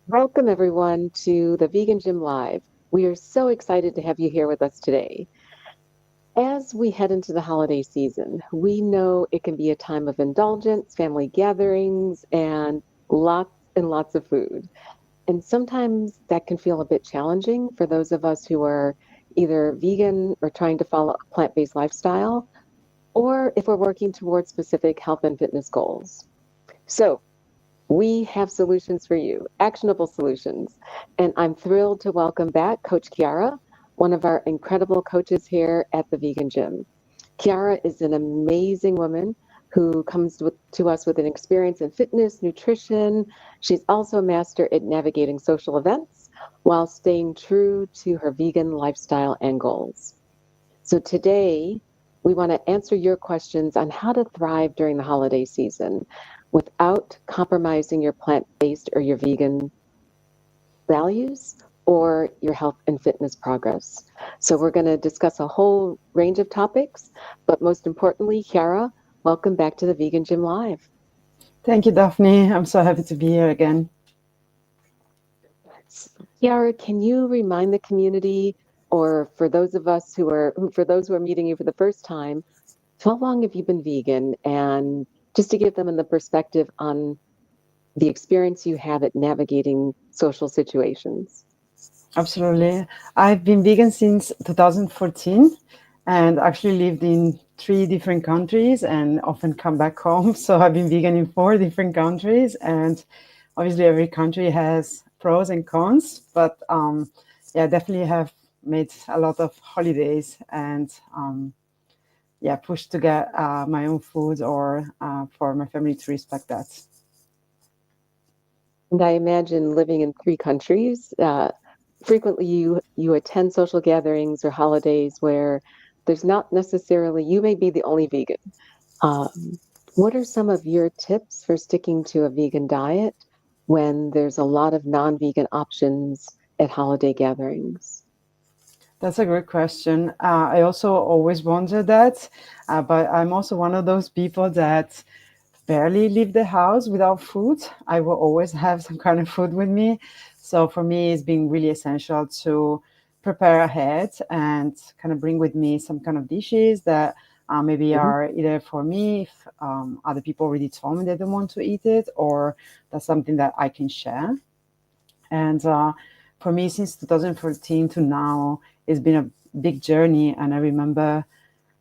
Welcome, everyone, to the Vegan Gym Live. We are so excited to have you here with us today. As we head into the holiday season, we know it can be a time of indulgence, family gatherings, and lots of food. And sometimes that can feel a bit challenging for those of us who are either vegan or trying to follow a plant-based lifestyle, or if we're working towards specific health and fitness goals. So, we have solutions for you, actionable solutions. And I'm thrilled to welcome back Coach Chiara, one of our incredible coaches here at the Vegan Gym. Chiara is an amazing woman who comes to us with an experience in fitness, nutrition. She's also a master at navigating social events while staying true to her vegan lifestyle and goals. So today, we want to answer your questions on how to thrive during the holiday season without compromising your plant-based or your vegan values or your health and fitness progress. So we're going to discuss a whole range of topics, but most importantly, Chiara, welcome back to the Vegan Gym Live. Thank you, Daphne. I'm so happy to be here again. Chiara, can you remind the community, or for those who are meeting you for the first time, how long have you been vegan? And just to give them the perspective on the experience you have at navigating social situations. Absolutely. I've been vegan since 2014 and actually lived in three different countries and often come back home. So I've been vegan in four different countries. And obviously, every country has pros and cons. But yeah, definitely have made a lot of holidays and yeah, pushed to get my own food or for my family to respect that. And I imagine living in three countries, frequently you attend social gatherings or holidays where there's not necessarily, you may be the only vegan. What are some of your tips for sticking to a vegan diet when there's a lot of non-vegan options at holiday gatherings? That's a great question. I also always wonder that, but I'm also one of those people that barely leave the house without food. I will always have some kind of food with me. So for me, it's been really essential to prepare ahead and kind of bring with me some kind of dishes that maybe Mhm. are either for me, if other people already told me they don't want to eat it, or that's something that I can share. And for me, since 2014 to now, it's been a big journey. And I remember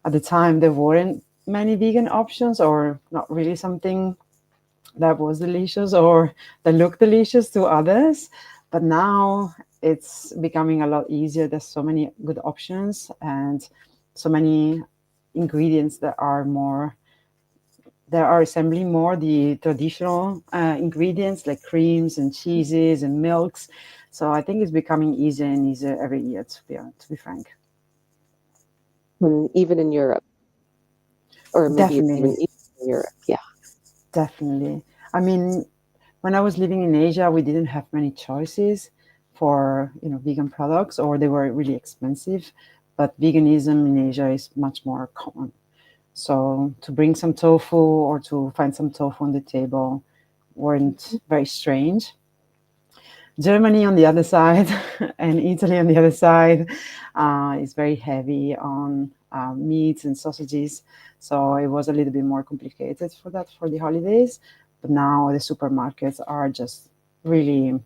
at the time there weren't many vegan options, or not really something that was delicious or that looked delicious to others. But now it's becoming a lot easier. There's so many good options and so many ingredients that are assembling more the traditional ingredients like creams and cheeses and milks. So I think it's becoming easier and easier every year, to be frank. And even in Europe, or maybe it's even Definitely, easier in Europe. Yeah. definitely. I mean, when I was living in Asia, we didn't have many choices for vegan products, or they were really expensive. But veganism in Asia is much more common. So to bring some tofu or to find some tofu on the table weren't very strange. Germany on the other side and Italy on the other side is very heavy on meats and sausages. So it was a little bit more complicated for that for the holidays. But now the supermarkets are just really,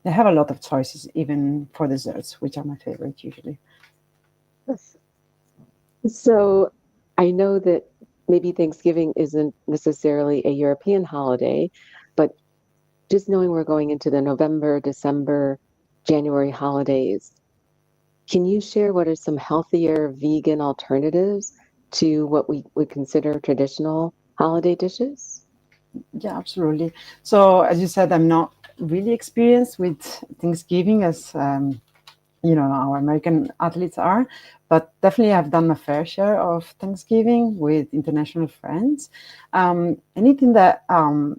they have a lot of choices, even for desserts, which are my favorite usually. So I know that maybe Thanksgiving isn't necessarily a European holiday, but just knowing we're going into the November, December, January holidays, can you share what are some healthier vegan alternatives to what we would consider traditional holiday dishes? Yeah, absolutely. So as you said, I'm not really experienced with Thanksgiving as our American athletes are, but definitely I've done my fair share of Thanksgiving with international friends. Anything that,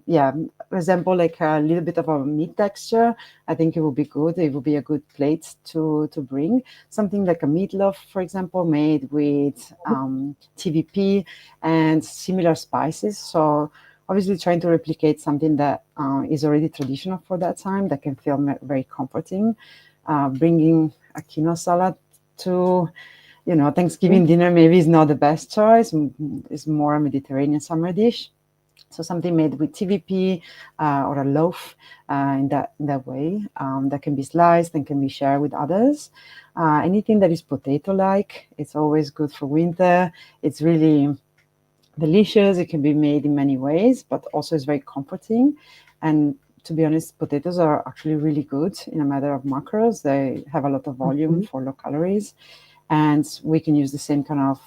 yeah, resemble like a little bit of a meat texture, I think it would be good. It would be a good plate to bring. Something like a meatloaf, for example, made with TVP and similar spices. So obviously trying to replicate something that is already traditional for that time that can feel very comforting. Bringing a quinoa salad to, Thanksgiving dinner maybe is not the best choice. It's more a Mediterranean summer dish. So something made with TVP or a loaf in that way that can be sliced and can be shared with others. Anything that is potato-like, it's always good for winter. It's really delicious. It can be made in many ways, but also it's very comforting. And to be honest, potatoes are actually really good in a matter of macros. They have a lot of volume Mhm. for low calories, and we can use the same kind of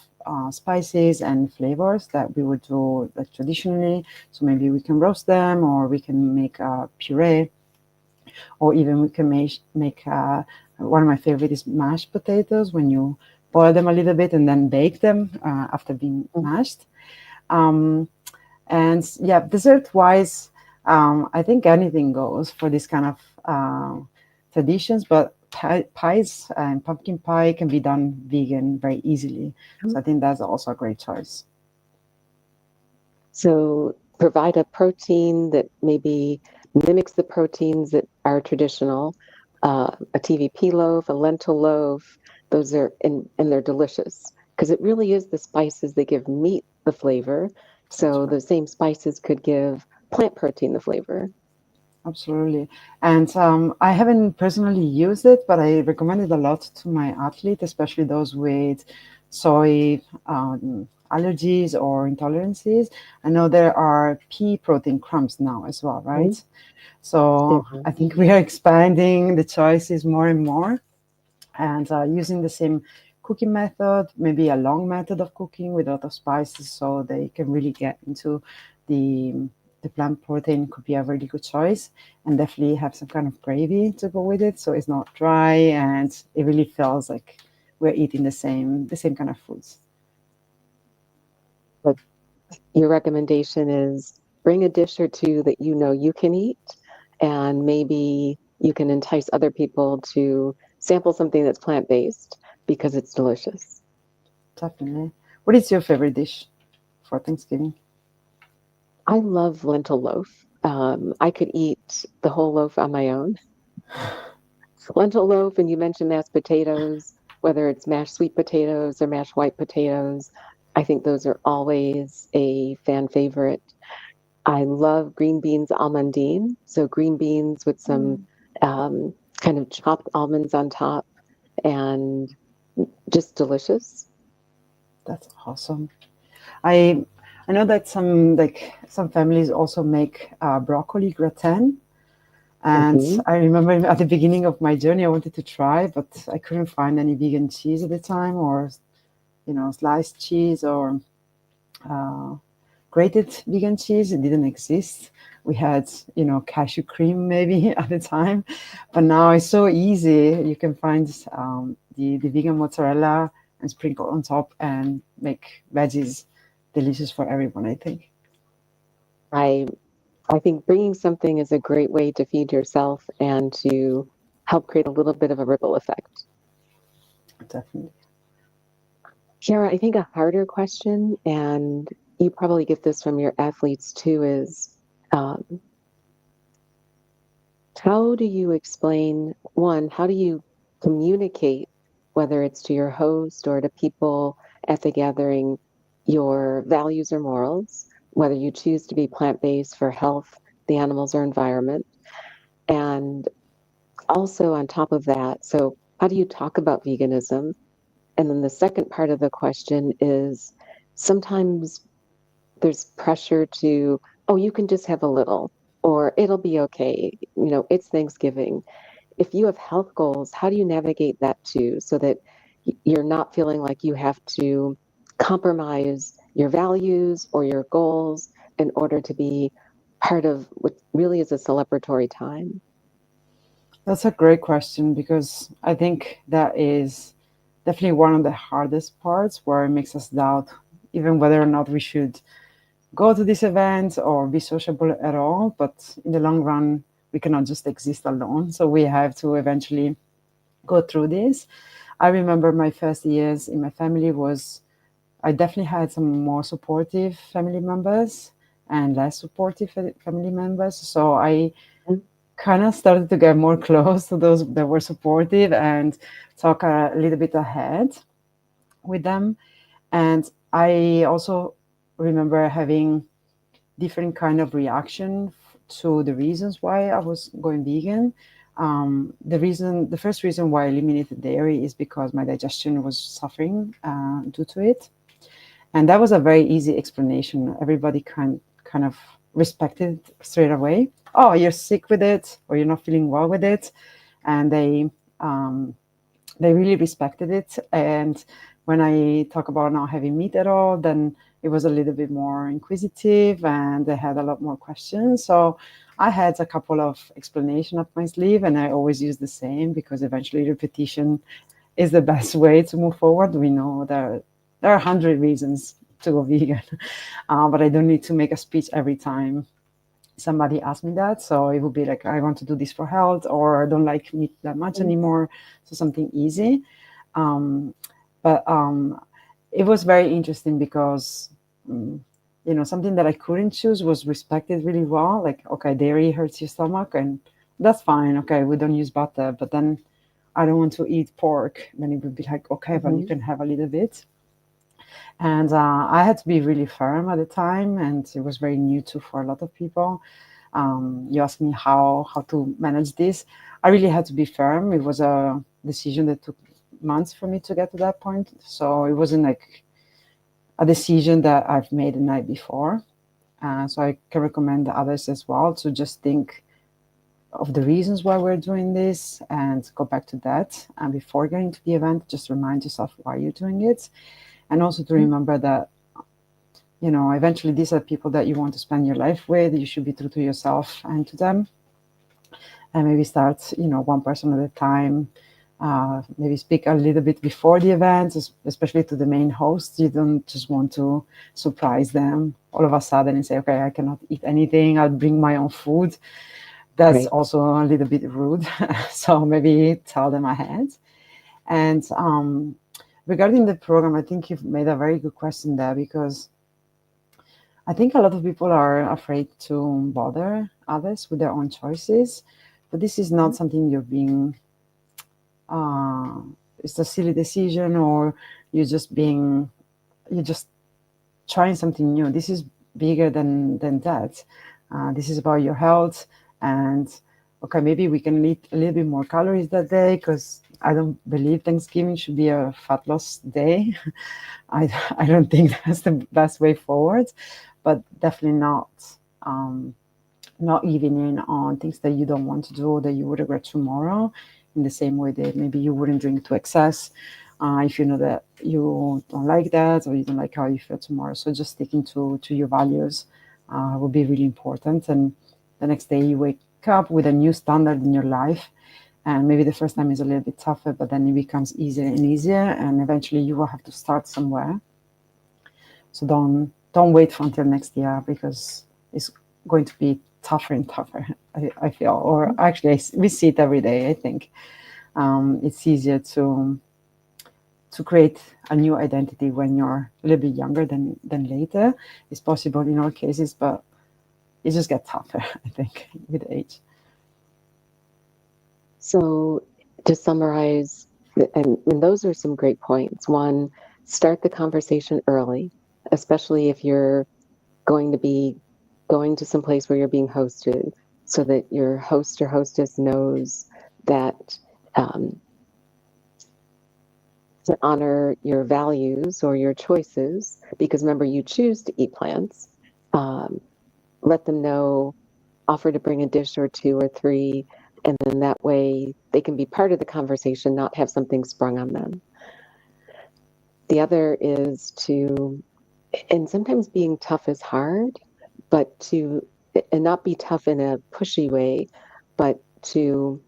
spices and flavors that we would do like traditionally. So maybe we can roast them, or we can make a puree, or even we can make one of my favorite is mashed potatoes when you boil them a little bit and then bake them after being Mhm. mashed. Um, and yeah, dessert wise, I think anything goes for this kind of traditions, but pies and pumpkin pie can be done vegan very easily. So I think that's also a great choice. So provide a protein that maybe mimics the proteins that are traditional. A TVP loaf, a lentil loaf, those are and they're delicious because it really is the spices that give meat the flavor. That's So right. the same spices could give plant protein the flavor. Absolutely. And I haven't personally used it, but I recommend it a lot to my athlete, especially those with soy allergies or intolerances. I know there are pea protein crumbs now as well, Mhm. right? So Yeah. I think we are expanding the choices more and more, and using the same cooking method, maybe a long method of cooking with a lot of spices, so they can really get into the the plant protein could be a really good choice, and definitely have some kind of gravy to go with it, so it's not dry and it really feels like we're eating the same kind of foods. But your recommendation is bring a dish or two that you know you can eat, and maybe you can entice other people to sample something that's plant-based because it's delicious. Definitely. What is your favorite dish for Thanksgiving? I love lentil loaf. I could eat the whole loaf on my own. Lentil loaf, and you mentioned mashed potatoes, whether it's mashed sweet potatoes or mashed white potatoes. I think those are always a fan favorite. I love green beans almondine, so green beans with some um, kind of chopped almonds on top, and just delicious. That's awesome. I know that some families also make broccoli gratin. And Hmm. I remember at the beginning of my journey, I wanted to try, but I couldn't find any vegan cheese at the time, or sliced cheese, or uh, grated vegan cheese. It didn't exist. We had cashew cream maybe at the time, but now it's so easy. You can find the vegan mozzarella and sprinkle on top and make veggies delicious for everyone, I think. I I think bringing something is a great way to feed yourself and to help create a little bit of a ripple effect. Definitely. Kiara, I think a harder question, and you probably get this from your athletes too, is um, how do you explain, one, how do you communicate, whether it's to your host or to people at the gathering, your values or morals, whether you choose to be plant-based for health, the animals, or environment? And also on top of that, so how do you talk about veganism? And then the second part of the question is sometimes there's pressure to, oh, you can just have a little, or it'll be okay. It's Thanksgiving. If you have health goals, how do you navigate that too so that you're not feeling like you have to compromise your values or your goals in order to be part of what really is a celebratory time? That's a great question, because I think that is definitely one of the hardest parts, where it makes us doubt even whether or not we should go to this event or be sociable at all. But in the long run, we cannot just exist alone. So we have to eventually go through this. I remember my first years in my family was, I definitely had some more supportive family members, and less supportive family members. So I Mhm. kind of started to get more close to those that were supportive and talk a little bit ahead with them. And I also remember having different kind of reaction to the reasons why I was going vegan. The first reason why I eliminated dairy is because my digestion was suffering due to it, and that was a very easy explanation. Everybody kind of respected straight away. Oh, you're sick with it, or you're not feeling well with it, and um, they really respected it. And when I talk about not having meat at all, then it was a little bit more inquisitive and they had a lot more questions. So I had a couple of explanation up my sleeve, and I always use the same because eventually repetition is the best way to move forward. We know that there are 100 reasons to go vegan, but I don't need to make a speech every time somebody asked me that. So it would be like, I want to do this for health, or I don't like meat that much anymore. So something easy. Um, but it was very interesting because, um, something that I couldn't choose was respected really well. Like, okay, dairy hurts your stomach, and that's fine. Okay, we don't use butter, but then I don't want to eat pork. Then it would be like, okay, well, you Mhm. can have a little bit. And I had to be really firm at the time, and it was very new too for a lot of people. You asked me how to manage this. I really had to be firm. It was a decision that took months for me to get to that point. So it wasn't like a decision that I've made the night before. So I can recommend others as well to just think of the reasons why we're doing this and go back to that. And before going to the event, just remind yourself why you're doing it. And also to remember that, eventually these are people that you want to spend your life with. You should be true to yourself and to them, and maybe start, one person at a time. Maybe speak a little bit before the event, especially to the main host. You don't just want to surprise them all of a sudden and say, okay, I cannot eat anything, I'll bring my own food. That's Right. also a little bit rude. So maybe tell them ahead. And regarding the program, I think you've made a very good question there, because I think a lot of people are afraid to bother others with their own choices, but this is not Mhm. something you're being, uh, it's a silly decision, or you're just being, you're just trying something new. This is bigger than that. This is about your health, and okay, maybe we can eat a little bit more calories that day, because I don't believe Thanksgiving should be a fat loss day. I don't think that's the best way forward, but definitely um, not giving in on things that you don't want to do, that you would regret tomorrow, in the same way that maybe you wouldn't drink to excess if you know that you don't like that, or you don't like how you feel tomorrow. So just sticking to your values will be really important. And the next day you wake up with a new standard in your life, and maybe the first time is a little bit tougher, but then it becomes easier and easier, and eventually you will have to start somewhere. So don't wait for until next year, because it's going to be tougher and tougher. I feel, or actually, we see it every day. I think it's easier to create a new identity when you're a little bit younger than later. It's possible in all cases, but it just gets tougher. I think with age. So, to summarize, and those are some great points. One, start the conversation early, especially if you're going to be going to some place where you're being hosted, so that your host or hostess knows that um, to honor your values or your choices, because remember, you choose to eat plants. Um, let them know, offer to bring a dish or two or three, and then that way they can be part of the conversation, not have something sprung on them. The other is to, and sometimes being tough is hard, but and not be tough in a pushy way, but to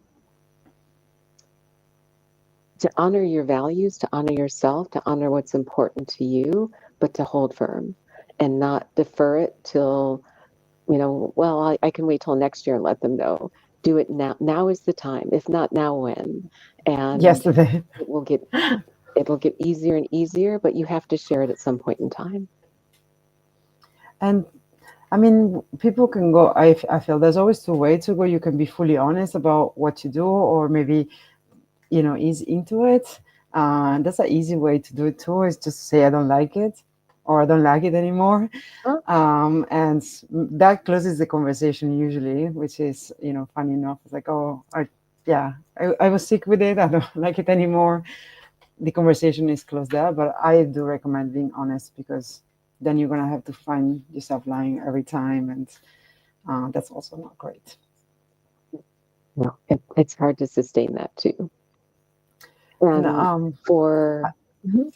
honor your values, to honor yourself, to honor what's important to you, but to hold firm and not defer it till, well, I can wait till next year and let them know. Do it now. Now is the time. If not now, when? And Yesterday, it will get it'll get easier and easier, but you have to share it at some point in time. and I mean, people can go. I feel there's always two ways to go. You can be fully honest about what you do, or maybe ease into it. That's an easy way to do it too. Is just say I don't like it, or I don't like it anymore, Huh? and that closes the conversation usually, which is funny enough. It's like, oh, yeah, I was sick with it. I don't like it anymore. The conversation is closed there. But I do recommend being honest, because then you're gonna have to find yourself lying every time, and that's also not great. No, it's hard to sustain that too. And And for, Mhm.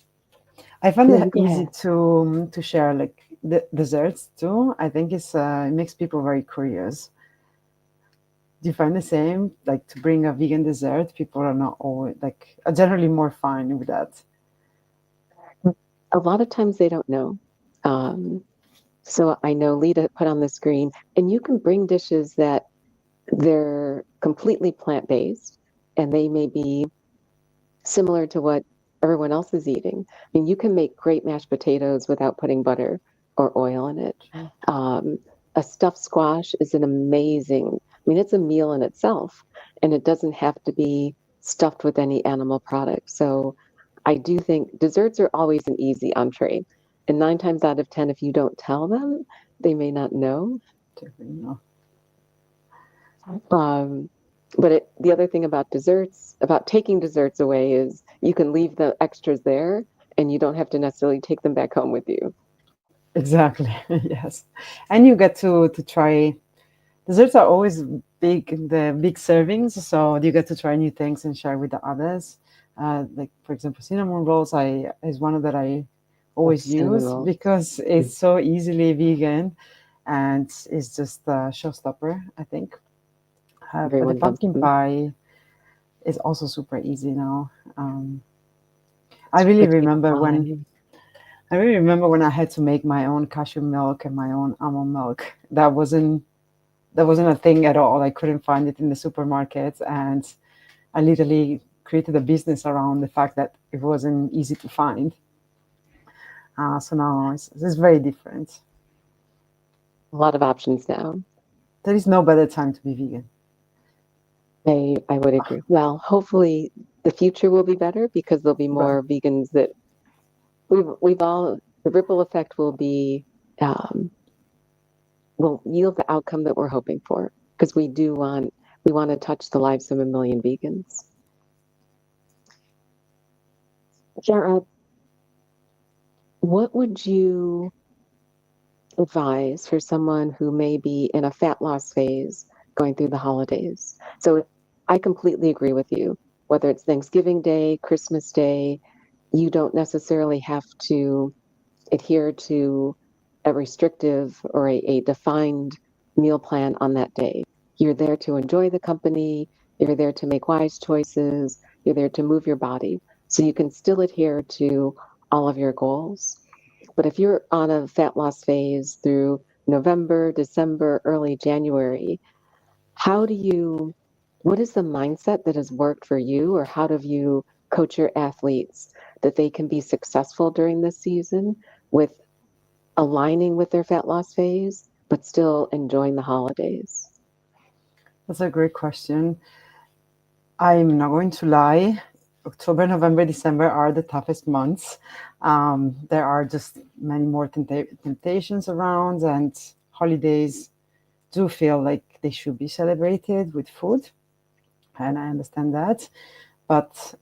I find No, it you go easy ahead. to share like the desserts too. I think it makes people very curious. Do you find the same? Like to bring a vegan dessert, people are not always like are generally more fine with that. A lot of times they don't know. Um, so I know Lita put on the screen, and you can bring dishes that they're completely plant-based, and they may be similar to what everyone else is eating. I mean, you can make great mashed potatoes without putting butter or oil in it. Um, a stuffed squash is an amazing, I mean, it's a meal in itself, and it doesn't have to be stuffed with any animal product. So I do think desserts are always an easy entree. And 9 times out of 10, if you don't tell them, they may not know. You know. Um, but the other thing about desserts, about taking desserts away, is you can leave the extras there and you don't have to necessarily take them back home with you. Exactly. Yes. And you get to try desserts are always the big servings, so you get to try new things and share with the others. Like for example, cinnamon rolls I is one of that I Oh, always cinnamon use rolls. because it's so easily vegan, and it's just a showstopper, I think. But the Everyone loves pumpkin them. pie is also super easy now. Um, I really Potato remember when pie. I really remember when I had to make my own cashew milk and my own almond milk. That wasn't a thing at all. I couldn't find it in the supermarkets, and I literally created a business around the fact that it wasn't easy to find. So now it's very different. A lot of options now. There is no better time to be vegan. I would agree. Well, hopefully the future will be better because there'll be Right. more vegans that we've all the ripple effect um, will yield the outcome that we're hoping for because we want to touch the lives of 1 million vegans. Jared, what would you advise for someone who may be in a fat loss phase going through the holidays? So I completely agree with you. Whether it's Thanksgiving Day, Christmas Day, you don't necessarily have to adhere to a restrictive or a defined meal plan on that day. You're there to enjoy the company, you're there to make wise choices, you're there to move your body. So you can still adhere to all of your goals. But if you're on a fat loss phase through November, December, early January, how do you, what is the mindset that has worked for you, or how do you coach your athletes that they can be successful during this season with aligning with their fat loss phase, but still enjoying the holidays? That's a great question. I'm not going to lie. October, November, December are the toughest months. There are just many more temptations around, and holidays do feel like they should be celebrated with food, and I understand that. But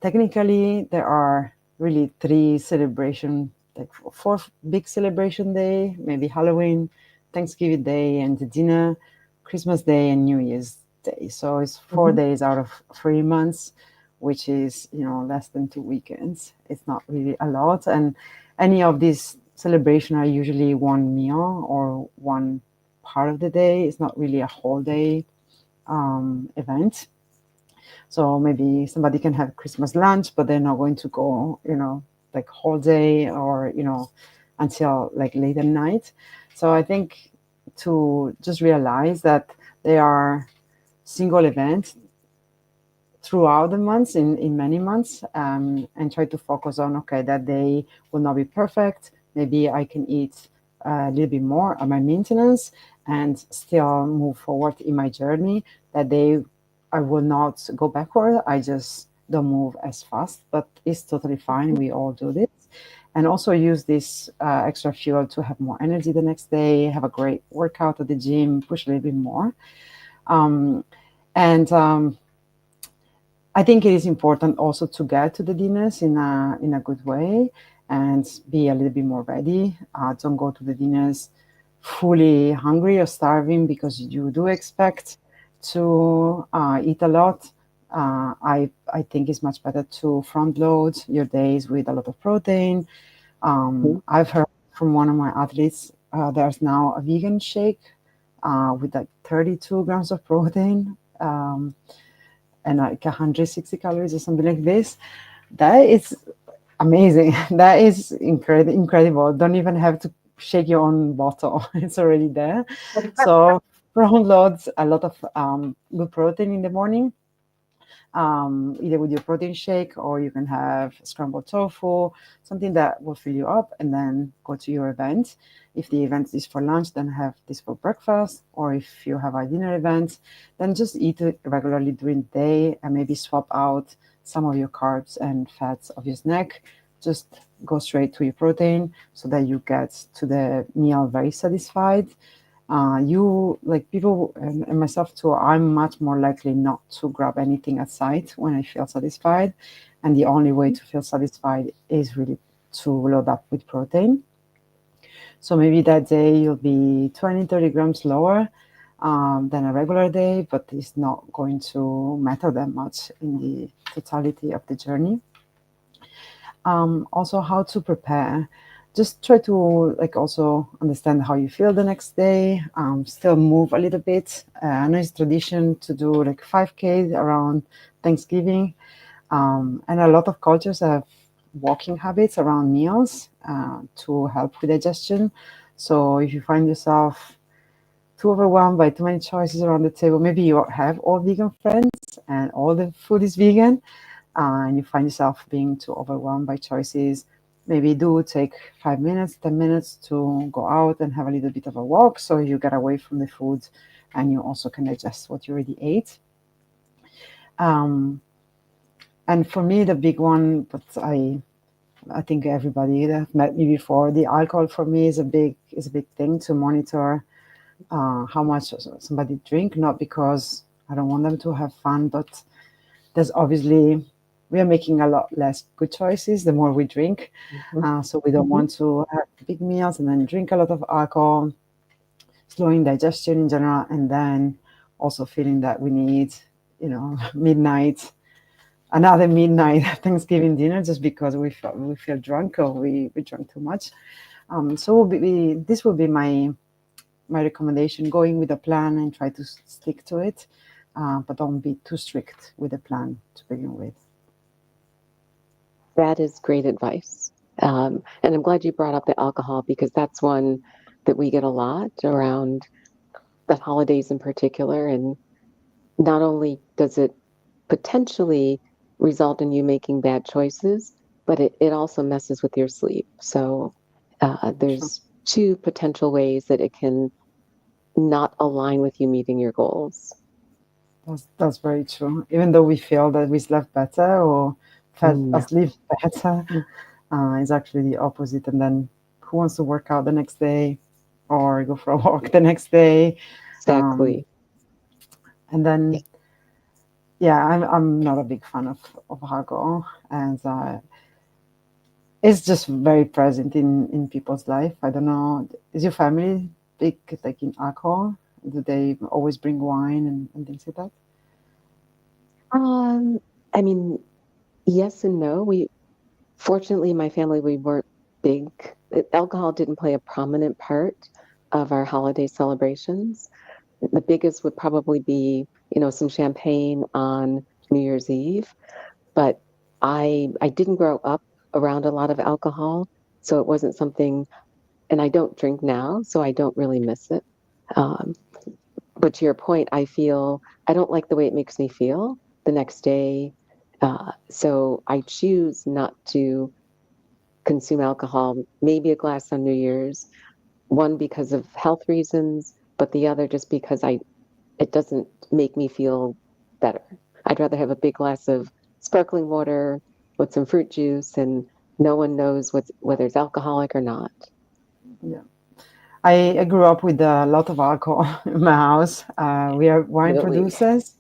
technically, there are really three celebration, like four big celebration day, maybe Halloween, Thanksgiving Day, and the dinner, Christmas Day, and New Year's Day. So it's four Mhm. days out of 3 months, which is less than 2 weekends. It's not really a lot, and any of these celebration are usually one meal or one part of the day. It's not really a whole day event. So maybe somebody can have Christmas lunch, but they're not going to go, like whole day or, until like late at night. So I think to just realize that they are single events throughout the months in many months, and try to focus on, okay, that day will not be perfect. Maybe I can eat a little bit more at my maintenance and still move forward in my journey. That day, I will not go backward. I just don't move as fast, but it's totally fine. We all do this. And also use this extra fuel to have more energy the next day, have a great workout at the gym, push a little bit more. Um, and I think it is important also to get to the dinners in a good way and be a little bit more ready. Don't go to the dinners fully hungry or starving because you do expect to eat a lot. I think it's much better to front load your days with a lot of protein. Mhm. I've heard from one of my athletes there's now a vegan shake with like 32 grams of protein. And like 160 calories or something like this. That is amazing. That is incredible. Don't even have to shake your own bottle. It's already there. So front loads a lot of good protein in the morning, either with your protein shake or you can have scrambled tofu, something that will fill you up, and then go to your event. If the event is for lunch, then have this for breakfast, or if you have a dinner event, then just eat it regularly during the day and maybe swap out some of your carbs and fats of your snack. Just go straight to your protein so that you get to the meal very satisfied. You like people and myself too. I'm much more likely not to grab anything at sight when I feel satisfied, and the only way to feel satisfied is really to load up with protein. So maybe that day you'll be 20, 30 grams lower than a regular day, but it's not going to matter that much in the totality of the journey. Also, how to prepare. Just try to like also understand how you feel the next day. Still move a little bit. I know it's tradition to do like 5K around Thanksgiving, and a lot of cultures have walking habits around meals to help with digestion. So if you find yourself too overwhelmed by too many choices around the table, maybe you have all vegan friends and all the food is vegan, and you find yourself being too overwhelmed by choices, maybe do take 5 minutes, 10 minutes to go out and have a little bit of a walk so you get away from the food and you also can digest what you already ate. Um, and for me, the big one, but I think everybody that met me before, the alcohol for me is a big thing to monitor how much somebody drink, not because I don't want them to have fun, but there's obviously we are making a lot less good choices the more we drink. Mhm. So we don't Mhm. want to have big meals and then drink a lot of alcohol, slowing digestion in general, and then also feeling that we need, midnight, another midnight Thanksgiving dinner just because we feel drunk or we drank too much. So this will be my recommendation: going with a plan and try to stick to it, but don't be too strict with the plan to begin with. That is great advice. And I'm glad you brought up the alcohol because that's one that we get a lot around the holidays in particular. And not only does it potentially result in you making bad choices, but it also messes with your sleep. So Sure. there's two potential ways that it can not align with you meeting your goals. That's very true. Even though we feel that we slept better or felt No, asleep better, it's actually the opposite. And then who wants to work out the next day or go for a walk the next day? Um, exactly. and Yeah. then, yeah, I'm not a big fan of alcohol, and it's just very present in people's life. I don't know. Is your family big like in alcohol? Do they always bring wine and things like that? Um, I mean, yes and no. We fortunately, in my family, we weren't big. Alcohol didn't play a prominent part of our holiday celebrations. The biggest would probably be, some champagne on New Year's Eve. But I didn't grow up around a lot of alcohol, so it wasn't something, and I don't drink now, so I don't really miss it. Um, but to your point, I don't like the way it makes me feel the next day. So I choose not to consume alcohol, maybe a glass on New Year's, one because of health reasons, but the other just because I it doesn't make me feel better. I'd rather have a big glass of sparkling water with some fruit juice and no one knows whether it's alcoholic or not. Yeah. I grew up with a lot of alcohol in my house. We are wine Really. producers.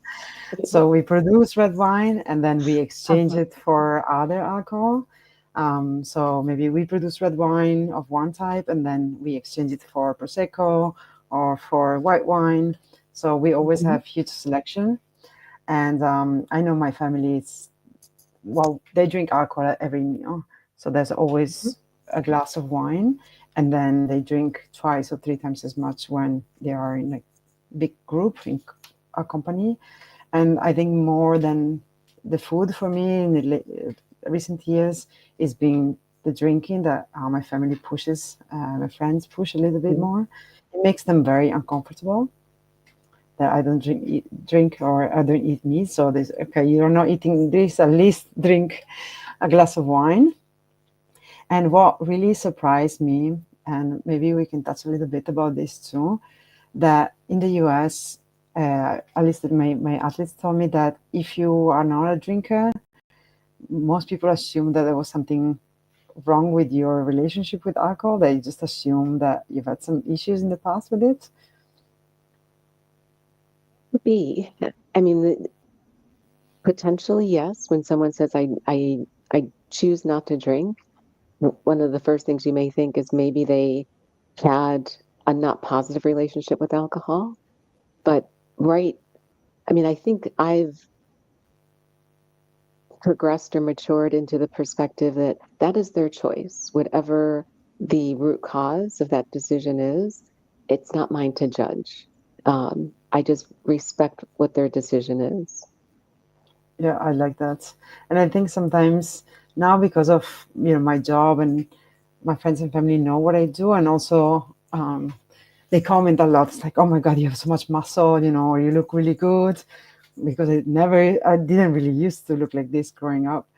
So we produce red wine and then we exchange Uh-huh. it for other alcohol. So maybe we produce red wine of one type and then we exchange it for Prosecco or for white wine. So we always Mhm. have huge selection. And I know my family is, well, they drink alcohol at every meal. So there's Mhm. always a glass of wine. And then they drink twice or three times as much when they are in a big group, in a company. And I think more than the food for me in the recent years is being the drinking that my family pushes, my friends push a little bit Mhm. more. It makes them very uncomfortable that I don't drink or I don't eat meat. So they say, okay, you're not eating this, at least drink a glass of wine. And what really surprised me, and maybe we can touch a little bit about this too, that in the US, at least my athletes told me that if you are not a drinker, most people assume that there was something wrong with your relationship with alcohol. They just assume that you've had some issues in the past with it. Could be. I mean, potentially, yes. When someone says, I choose not to drink, one of the first things you may think is maybe they had a not positive relationship with alcohol. But right, I mean, I think I've progressed or matured into the perspective that that is their choice. Whatever the root cause of that decision is, it's not mine to judge. I just respect what their decision is. Yeah, I like that. And I think sometimes now because of my job and my friends and family know what I do, and also they comment a lot. It's like, oh my God, you have so much muscle, or you look really good. Because I didn't really used to look like this growing up.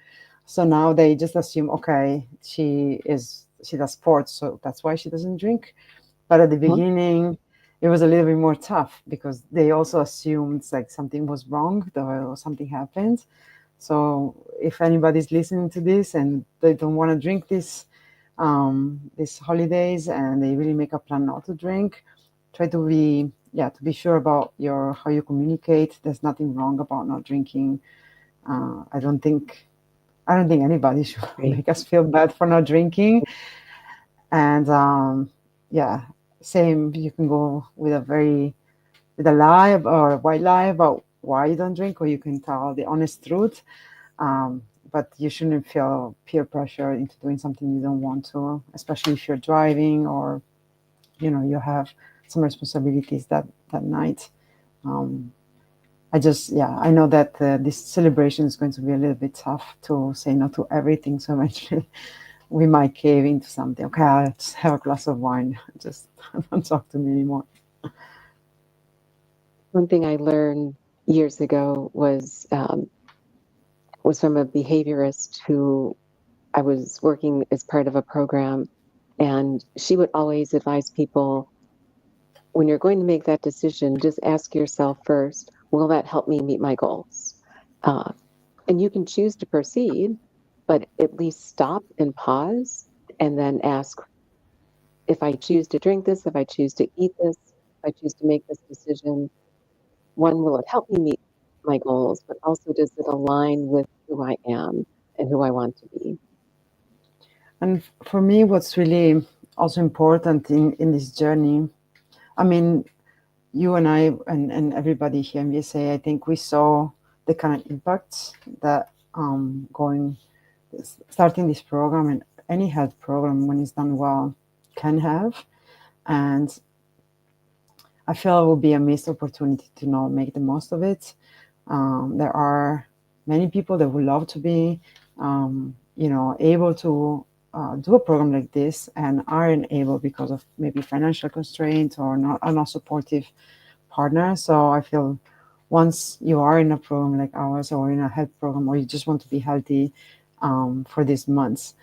So now they just assume, okay, she does sports, so that's why she doesn't drink. But at the Huh? beginning, it was a little bit more tough because they also assumed like something was wrong or something happened. So if anybody's listening to this and they don't want to drink these holidays and they really make a plan not to drink, try to be sure about your how you communicate. There's nothing wrong about not drinking. Uh, I don't think I don't think anybody should Right. make us feel bad for not drinking. And yeah, same. You can go with a lie or a white lie about why you don't drink, or you can tell the honest truth. But you shouldn't feel peer pressure into doing something you don't want to, especially if you're driving or you have some responsibilities that night. Um, I know that this celebration is going to be a little bit tough to say no to everything. So eventually, we might cave into something. Okay, I'll just have a glass of wine. Just don't talk to me anymore. One thing I learned years ago was from a behaviorist who I was working as part of a program, and she would always advise people when you're going to make that decision, just ask yourself first, will that help me meet my goals? Uh, and you can choose to proceed, but at least stop and pause and then ask if I choose to drink this, if I choose to eat this, if I choose to make this decision, one, will it help me meet my goals, but also does it align with who I am and who I want to be? And for me, what's really also important in this journey, I mean, you and I and everybody here in VSA, I think we saw the kind of impacts that starting this program and any health program when it's done well can have. And I feel it will be a missed opportunity to not make the most of it. There are many people that would love to be, able to do a program like this and aren't able because of maybe financial constraints or not are not supportive partner. So I feel once you are in a program like ours or in a health program or you just want to be healthy for these months,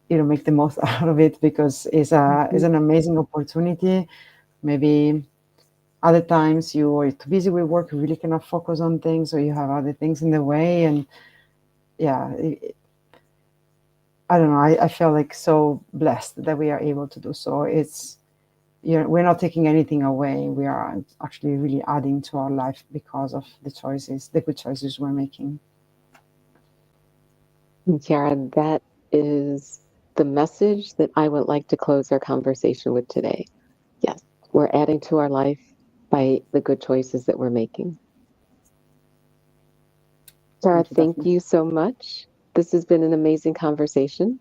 make the most out of it, because it's Mhm. an amazing opportunity. Maybe other times you are too busy with work, you really cannot focus on things, or you have other things in the way. And yeah, I don't know. I feel like so blessed that we are able to do so. We're not taking anything away. We are actually really adding to our life because of the good choices we're making. And Chiara, that is the message that I would like to close our conversation with today. Yes, we're adding to our life by the good choices that we're making. Chiara, Thank you, thank Daphne. you so much. This has been an amazing conversation.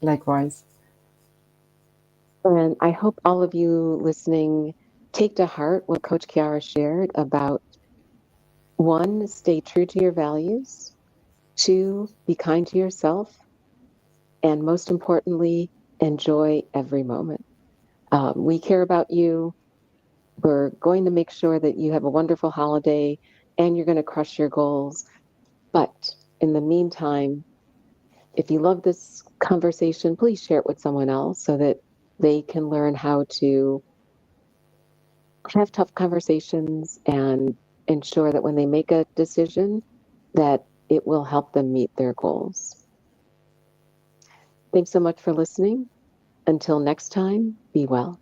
Likewise. And I hope all of you listening take to heart what Coach Chiara shared about one, stay true to your values, two, be kind to yourself, and most importantly, enjoy every moment. We care about you. We're going to make sure that you have a wonderful holiday and you're going to crush your goals. But in the meantime, if you love this conversation, please share it with someone else so that they can learn how to have tough conversations and ensure that when they make a decision that it will help them meet their goals. Thanks so much for listening. Until next time, be well.